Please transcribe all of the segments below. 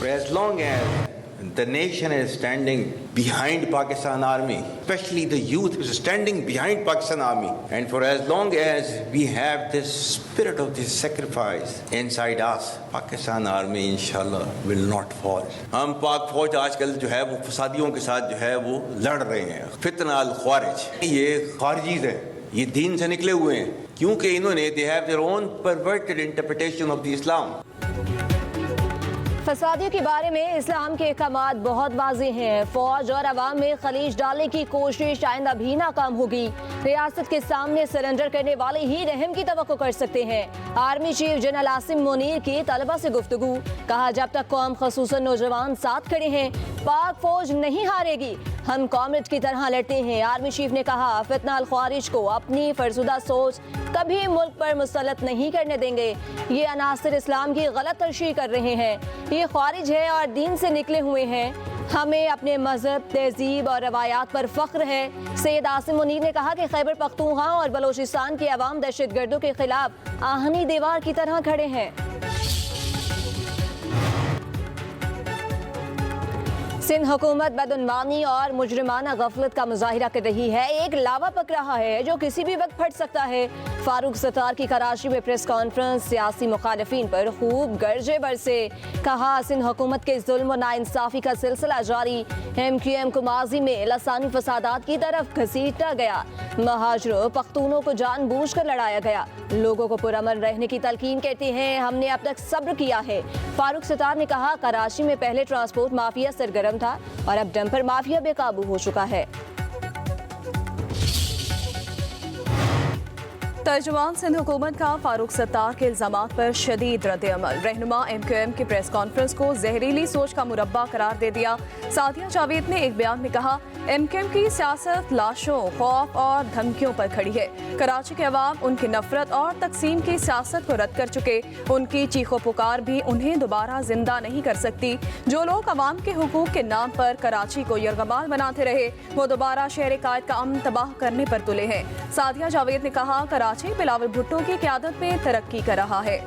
as long as the nation is standing behind Pakistan Army, especially the youth is standing behind Pakistan Army, and for as long as we have this spirit of this sacrifice inside us, Pakistan Army inshallah will not fall. हम पाक फौज आजकल जो है वो फसादियों के साथ जो है वो लड़ रहे हैं। फितना अल ख्वारिज, ये खारिजीज है, ये दीन से निकले हुए हैं, क्योंकि इन्होंने they have their own perverted interpretation of the Islam. फसादियों के बारे में इस्लाम के अहकामात बहुत वाज़ेह हैं। फौज और अवाम में खलीज डालने की कोशिश आइंदा भी नाकाम होगी। रियासत के सामने सरेंडर करने वाले ही रहम की तवक्को कर सकते हैं। Army chief general Asim Munir की तलबा से गुफ्तगू, कहा जब तक कौम खसूसन नौजवान साथ खड़े हैं पाक फौज नहीं हारेगी, हम कॉमरेड की तरह लड़ते हैं। आर्मी चीफ ने कहा फितना अल ख्वारिज को अपनी फरसुदा सोच कभी मुल्क पर मुसल्लत नहीं करने देंगे। ये अनासर इस्लाम की गलत तशरीह कर रहे हैं, ये ख्वारिज है और दीन से निकले हुए हैं। हमें अपने मजहब, तहजीब और रवायात पर फख्र है। सैयद आसिम मुनीर ने कहा कि खैबर पख्तूनख्वा और बलोचिस्तान के अवाम दहशतगर्दों के खिलाफ आहनी दीवार की तरह खड़े हैं। सिंध हुकूमत बदउनवानी और मुजरिमाना गफलत का मुजाहिरा कर रही है। एक लावा पक रहा है जो किसी भी वक्त फट सकता है। फारूक सत्तार की कराची में प्रेस कॉन्फ्रेंस, सियासी मुखालिफिन पर खूब गर्जे बरसे। कहा सिंध हुकूमत के जुल्म और नाइंसाफी का सिलसिला जारी। MQM को माजी में लसानी फसादात की तरफ घसीटा गया। महाजरों पख्तूनों को जानबूझ कर लड़ाया गया। लोगों को पुरअमन रहने की तलकीन कहते हैं, हमने अब तक सब्र किया है। फारूक सत्तार ने कहा कराची में पहले ट्रांसपोर्ट माफिया सरगर्म था और अब डंपर माफिया बेकाबू हो चुका है। तर्जुमान सिंध हुकूमत का फारूक सत्तार के इल्जामात पर शदीद रद्द-ए-अमल। रहनुमा MQM की प्रेस कॉन्फ्रेंस को जहरीली सोच का मुरब्बा करार दे दिया। सादिया जावेद ने एक बयान में कहा MQM की सियासत लाशों, खौफ और धमकियों पर खड़ी है। कराची के अवाम उनकी नफरत और तकसीम की सियासत को रद्द कर चुके। उनकी चीखो पुकार भी उन्हें दोबारा जिंदा नहीं कर सकती। जो लोग अवाम के हुकूक के नाम पर कराची को यरगमाल बनाते रहे, वो दोबारा शहर कायद का अमन तबाह करने पर तुले हैं। सादिया जावेद ने कहा कराची बिलावल भुट्टो की क़यादत में तरक्की कर रहा है।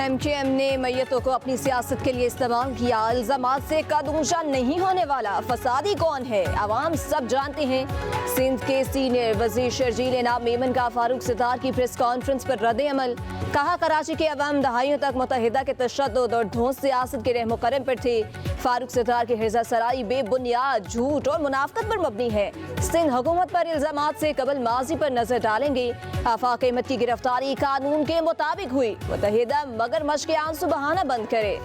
MQM ने मैयतों को अपनी सियासत के लिए इस्तेमाल किया। इल्जामात से कद ऊंचा नहीं होने वाला। फसादी कौन है अवाम सब जानते हैं। सिंध के सीनियर वजीर शर्जील इनाम मेमन का फारूक सत्तार की प्रेस कॉन्फ्रेंस पर रद्द-ए-अमल। कहा कराची के अवाम दहाइयों तक मुत्तहिदा के तशद्दुद और धौंस सियासत के रहमो करम पर थे। फारूक सत्तार की हिर्जा सराई बेबुनियाद, झूठ और मुनाफकत पर मबनी है। सिंध हुकूमत पर इल्जामात से कबल माजी पर नजर डालेंगे। आफाक अहमद की गिरफ्तारी कानून के मुताबिक हुई। मुत्तहिदा मगरमच्छ के आंसू बहाना बंद करे।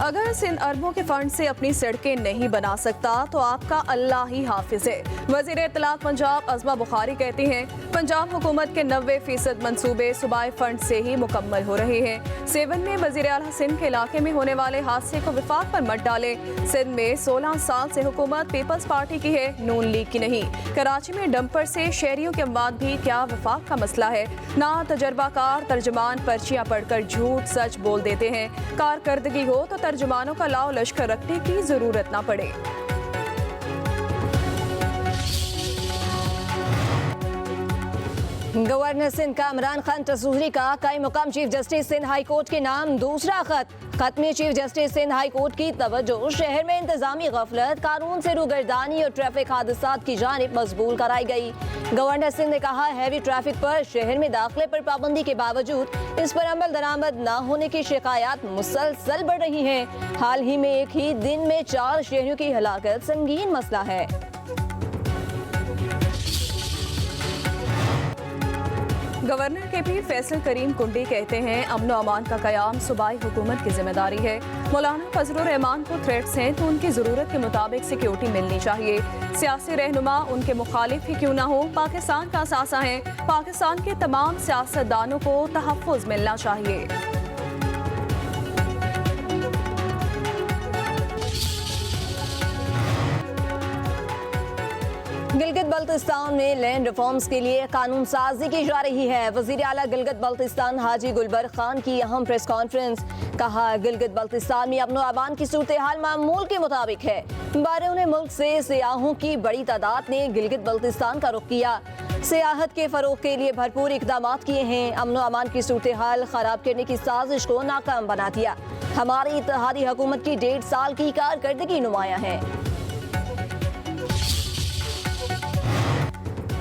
अगर सिंध अरबों के फंड से अपनी सड़कें नहीं बना सकता तो आपका अल्लाह ही हाफिज है। वज़ीर इत्तलात पंजाब अज़मा बुखारी कहती हैं पंजाब हुकूमत के 90% मंसूबे सूबाई फंड से ही मुकम्मल हो रहे हैं। सेवन में वज़ीर आला सिंध के इलाके में होने वाले हादसे को विफाक पर मत डालें। सिंध में 16 साल से हुकूमत पीपल्स पार्टी की है, नून लीग की नहीं। कराची में डंपर से शहरियों के अमवात भी क्या विफाक का मसला है। ना तजर्बाकार तर्जमान पर्चियाँ पढ़कर झूठ सच बोल देते हैं। कारकर्दगी हो तो तर्जुमानों का लाओ लश्कर रखने की जरूरत ना पड़े। गवर्नर सिंध का इमरान खान तसूरी का कायम मुकाम chief justice Sindh high court के नाम दूसरा खत में chief justice Sindh high court की तवज्जो शहर में इंतजामी गफलत, कानून से रूगर्दानी और ट्रैफिक हादसात की जानिब मजबूर कराई गई। गवर्नर सिंध ने कहा हैवी ट्रैफिक पर शहर में दाखिले पर पाबंदी के बावजूद इस पर अमल दरामद न होने की शिकायत मुसलसल बढ़ रही हैं। हाल ही में एक ही दिन में 4 शहरियों की हलाकत संगीन मसला है। गवर्नर के पीर फैसल करीम कुंडी कहते हैं अमन और अमान का कयाम सूबाई हुकूमत की जिम्मेदारी है। मौलाना फजलुर रहमान को थ्रेट्स हैं तो उनकी ज़रूरत के मुताबिक सिक्योरिटी मिलनी चाहिए। सियासी रहनुमा उनके मुखालिफ ही क्यों ना हो, पाकिस्तान का असासा है। पाकिस्तान के तमाम सियासतदानों को तहफ़्फ़ुज़ मिलना चाहिए। गिलगित बल्तिस्तान में लैंड रिफॉर्म्स के लिए कानून साजी की जा रही है। वजीर आला गिलगित बल्तिस्तान हाजी गुलबर्ग खान की अहम प्रेस कॉन्फ्रेंस। कहा, गिलगित बल्तिस्तान में अमन अमान की सूरत हाल मामूल के मुताबिक है। बाहरून मुल्क से सियाहों की बड़ी तादाद ने गिलगित बल्तिस्तान का रुख किया। सियाहत के फरोग के लिए भरपूर इकदाम किए हैं। अमन अमान की सूरत हाल खराब करने की साजिश को नाकाम बना दिया। हमारी इत्तेहादी हुकूमत की 1.5 साल की कारकर्दगी नुमाया है।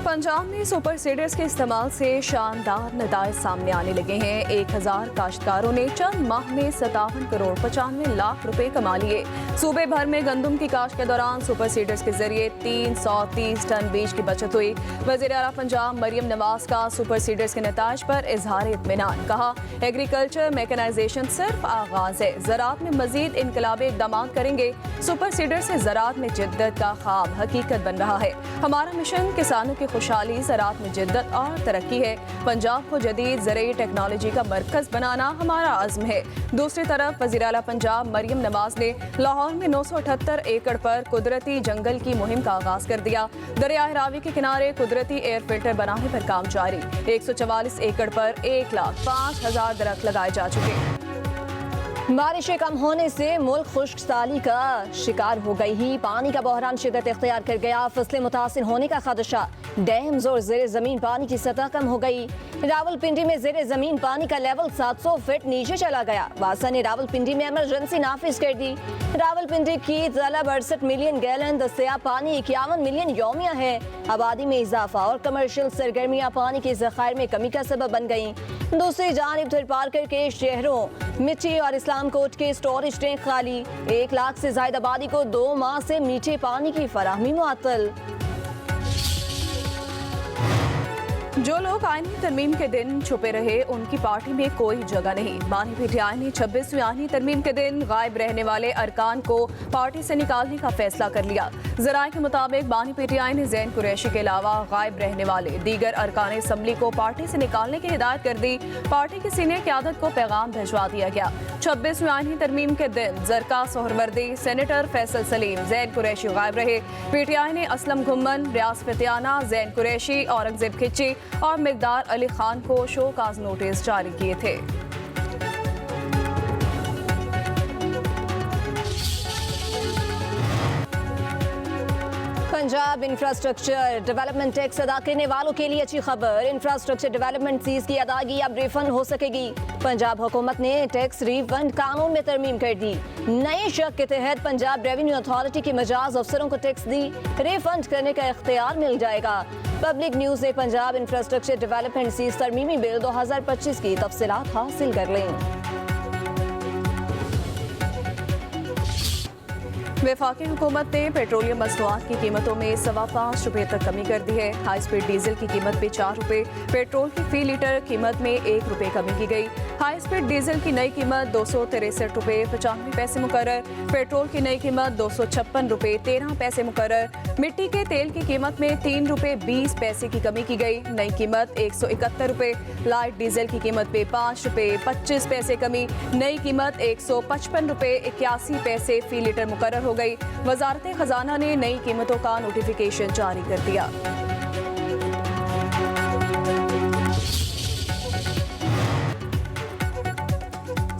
पंजाब में सुपर सीडर्स के इस्तेमाल से शानदार नताइज सामने आने लगे हैं। 1000 काश्तकारों ने चंद माह में 57 करोड़ 95 लाख रुपए कमा लिए। सूबे भर में गंदम की काश्त के दौरान सुपर सीडर्स के जरिए 330 टन बीज की बचत हुई। वज़ीर आला पंजाब मरियम नवाज का सुपर सीडर्स के नताइज पर इजहार इत्मीनान। कहा, एग्रीकल्चर मैकेनाइजेशन सिर्फ आगाज है, ज़राअत में मजीद इनकलाबी इक़दाम करेंगे। सुपर सीडर से ज़राअत में जिद्दत का ख्वाब हकीकत बन रहा है। हमारा मिशन किसानों की खुशहाली, ज़राअत में जिद्दत और तरक्की है। पंजाब को जदीद ज़रूरी टेक्नोलॉजी का मरकज़ बनाना हमारा अज़्म है। दूसरी तरफ वज़ीर आला पंजाब मरियम नवाज ने लाहौर में 978 एकड़ पर कुदरती जंगल की मुहिम का आगाज कर दिया। दरिया रावी के किनारे कुदरती एयर फिल्टर बनाने पर काम जारी। 144 एकड़ पर 1,05,000 दरख्त लगाए जा चुके। बारिशें कम होने से मुल्क खुश्क साली का शिकार हो गई ही। पानी का बहरान शिद्दत इख्तियार कर गया। फसलें मुतासिर होने का खदशा। डैम्स और ज़ेरे ज़मीन पानी की सतह कम हो गई। रावलपिंडी में ज़ेरे ज़मीन पानी का लेवल 700 फीट नीचे चला गया। वासा ने रावलपिंडी में इमरजेंसी नाफिज कर दी। रावलपिंडी की तलब 68 मिलियन गैलन, दस्तयाब पानी 51 मिलियन यौमिया है। आबादी में इजाफा और कमर्शियल सरगर्मियाँ पानी के ज़खायर में कमी का सबब बन गई। दूसरी जानिब थरपारकर के शहरों मिठी और इस्लाम कोट के स्टोरेज टैंक खाली। 1 लाख से ज्यादा आबादी को 2 माह से मीठे पानी की फराहमी मुअत्तल। जो लोग आईनी तरमीम के दिन छुपे रहे, उनकी पार्टी में कोई जगह नहीं। बानी पीटीआई ने 26वीं आईनी तरमीम के दिन गायब रहने वाले अरकान को पार्टी से निकालने का फैसला कर लिया। ज़राए के मुताबिक बानी पीटीआई ने ज़ैन कुरैशी के अलावा गायब रहने वाले दीगर अरकान असम्बली को पार्टी से निकालने की हिदायत कर दी। पार्टी की सीनियर क़यादत को पैगाम भिजवा दिया गया। 26वीं आईनी तरमीम के दिन जरका सोहरवर्दी, सेनेटर फैसल सलीम, ज़ैन कुरैशी गायब रहे। पीटीआई ने असलम घुम्मन, रियाज फतियाना, ज़ैन कुरैशी, औरंगजेब खिच्ची और मिकदार अली खान को शोकाज नोटिस जारी किए थे। पंजाब इंफ्रास्ट्रक्चर डेवलपमेंट टैक्स अदा करने वालों के लिए अच्छी खबर। इंफ्रास्ट्रक्चर डेवलपमेंट फीस की अदायगी अब रिफंड हो सकेगी। पंजाब हुकूमत ने टैक्स रिफंड कानून में तरमीम कर दी। नए शक के तहत पंजाब रेवेन्यू अथॉरिटी के मजाज अफसरों को टैक्स दी रिफंड करने का इख्तियार मिल जाएगा। पब्लिक न्यूज ने पंजाब इंफ्रास्ट्रक्चर डेवलपमेंट फीस तरमीमी बिल 2025 की तफसीलात हासिल कर लें। वफाकी हुकूमत ने पेट्रोलियम मसनूआत की कीमतों में 5.25 रुपये तक कमी कर दी है। हाई स्पीड डीजल की कीमत में 4 रुपये, पेट्रोल की फी लीटर कीमत में 1 रुपये कमी की गई। हाई स्पीड डीजल की नई कीमत 263 रुपये 95 पैसे मुकर्रर, पेट्रोल की नई कीमत 256 रुपये 13 पैसे मुकर्रर। मिट्टी के तेल की कीमत में 3 रुपये 20 पैसे की कमी की गई। नई कीमत 171 रुपये। लाइट डीजल की कीमत में 5 रुपये 25 पैसे कमी, नई कीमत 155 रुपये 81 पैसे फी लीटर मुकर्रर हो गई। वजारत खजाना ने नई कीमतों का नोटिफिकेशन जारी कर दिया।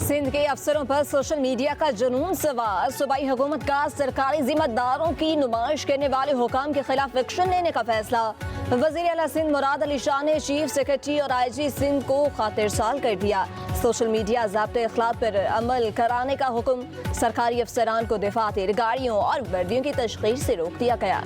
सिंध के अफसरों पर सोशल मीडिया का जुनून सवार। सूबाई हुकूमत का सरकारी जिम्मेदारों की नुमाइश करने वाले हुकाम के खिलाफ एक्शन लेने का फैसला। वज़ीर आला सिंध मुराद अली शाह ने चीफ सेक्रेटरी और IG सिंध को खातिरसाल कर दिया। सोशल मीडिया ज़ाब्ते अखलाक पर अमल कराने का हुक्म। सरकारी अफसरान को दफातर, गाड़ियों और वर्दियों की तशखीर से रोक दिया गया।